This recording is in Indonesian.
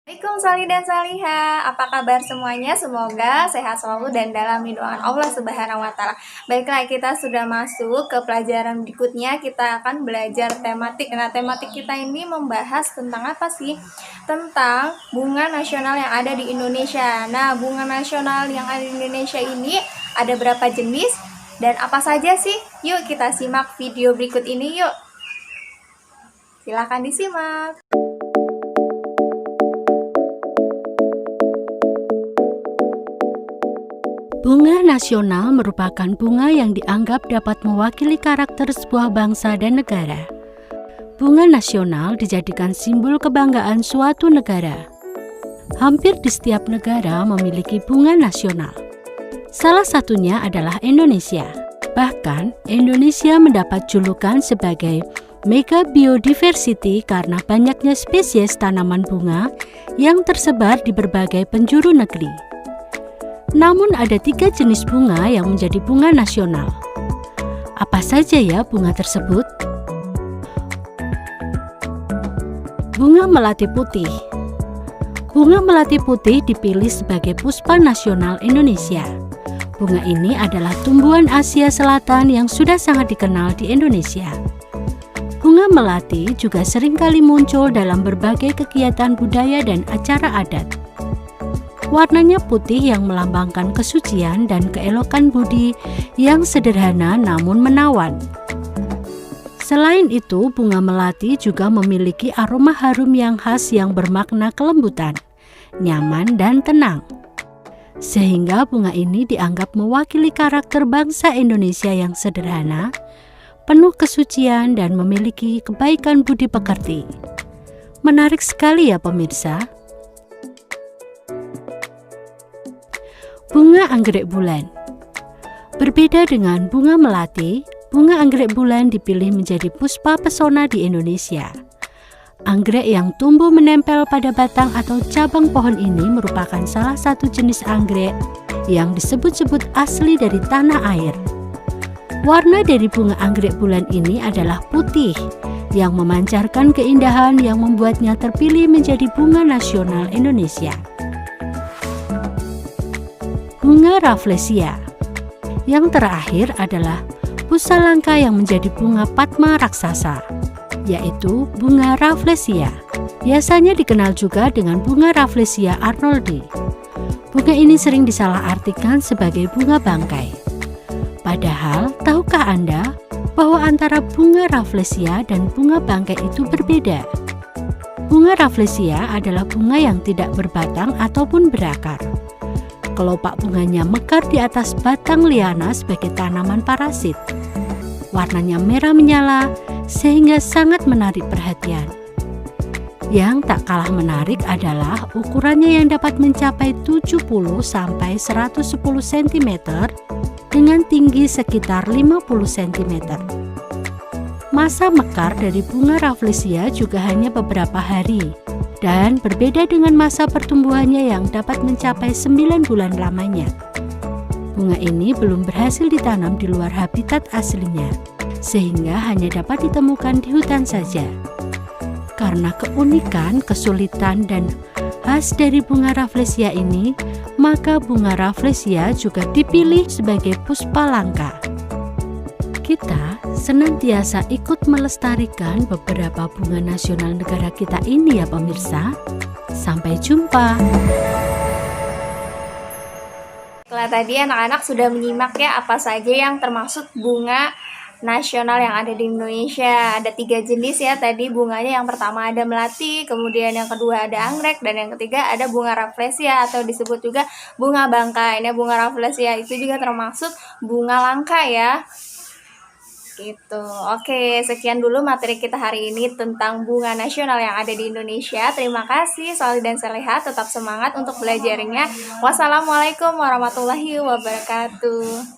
Assalamualaikum Sali dan Saliha, apa kabar semuanya? Semoga sehat selalu dan dalam lindungan Allah Subhanahu wa Ta'ala. Baiklah, kita sudah masuk ke pelajaran berikutnya. Kita akan belajar tematik. Nah, tematik kita ini membahas tentang apa sih? Tentang bunga nasional yang ada di Indonesia. Nah, bunga nasional yang ada di Indonesia ini ada berapa jenis dan apa saja sih? Yuk kita simak video berikut ini yuk. Silahkan disimak. Bunga nasional merupakan bunga yang dianggap dapat mewakili karakter sebuah bangsa dan negara. Bunga nasional dijadikan simbol kebanggaan suatu negara. Hampir di setiap negara memiliki bunga nasional. Salah satunya adalah Indonesia. Bahkan, Indonesia mendapat julukan sebagai Mega Biodiversity karena banyaknya spesies tanaman bunga yang tersebar di berbagai penjuru negeri. Namun ada 3 jenis bunga yang menjadi bunga nasional. Apa saja ya bunga tersebut? Bunga melati putih. Bunga melati putih dipilih sebagai puspa nasional Indonesia. Bunga ini adalah tumbuhan Asia Selatan yang sudah sangat dikenal di Indonesia. Bunga melati juga seringkali muncul dalam berbagai kegiatan budaya dan acara adat. Warnanya putih yang melambangkan kesucian dan keelokan budi yang sederhana namun menawan. Selain itu, bunga melati juga memiliki aroma harum yang khas yang bermakna kelembutan, nyaman, dan tenang. Sehingga bunga ini dianggap mewakili karakter bangsa Indonesia yang sederhana, penuh kesucian, dan memiliki kebaikan budi pekerti. Menarik sekali ya pemirsa. Bunga anggrek bulan. Berbeda dengan bunga melati, bunga anggrek bulan dipilih menjadi puspa pesona di Indonesia. Anggrek yang tumbuh menempel pada batang atau cabang pohon ini merupakan salah satu jenis anggrek yang disebut-sebut asli dari tanah air. Warna dari bunga anggrek bulan ini adalah putih, yang memancarkan keindahan yang membuatnya terpilih menjadi bunga nasional Indonesia. Bunga Rafflesia. Yang terakhir adalah Pusalangka yang menjadi bunga Padma raksasa, yaitu bunga Rafflesia. Biasanya dikenal juga dengan bunga Rafflesia arnoldi. Bunga ini sering disalahartikan sebagai bunga bangkai. Padahal, tahukah Anda bahwa antara bunga Rafflesia dan bunga bangkai itu berbeda? Bunga Rafflesia adalah bunga yang tidak berbatang ataupun berakar. Kelopak bunganya mekar di atas batang liana sebagai tanaman parasit. Warnanya merah menyala sehingga sangat menarik perhatian. Yang tak kalah menarik adalah ukurannya yang dapat mencapai 70 sampai 110 cm dengan tinggi sekitar 50 cm. Masa mekar dari bunga Rafflesia juga hanya beberapa hari. Dan berbeda dengan masa pertumbuhannya yang dapat mencapai 9 bulan lamanya. Bunga ini belum berhasil ditanam di luar habitat aslinya, sehingga hanya dapat ditemukan di hutan saja. Karena keunikan, kesulitan, dan khas dari bunga Rafflesia ini, maka bunga Rafflesia juga dipilih sebagai puspa langka. Kita senantiasa ikut melestarikan beberapa bunga nasional negara kita ini ya pemirsa. Sampai jumpa. Setelah tadi anak-anak sudah menyimak ya apa saja yang termasuk bunga nasional yang ada di Indonesia. Ada 3 jenis ya tadi bunganya. Yang pertama ada melati, kemudian yang kedua ada anggrek, dan yang ketiga ada bunga Rafflesia atau disebut juga bunga bangkai. Nah, bunga Rafflesia itu juga termasuk bunga langka ya. Gitu. Oke, sekian dulu materi kita hari ini tentang bunga nasional yang ada di Indonesia. Terima kasih Sali dan Saleha, tetap semangat untuk belajarnya. Wassalamualaikum warahmatullahi wabarakatuh.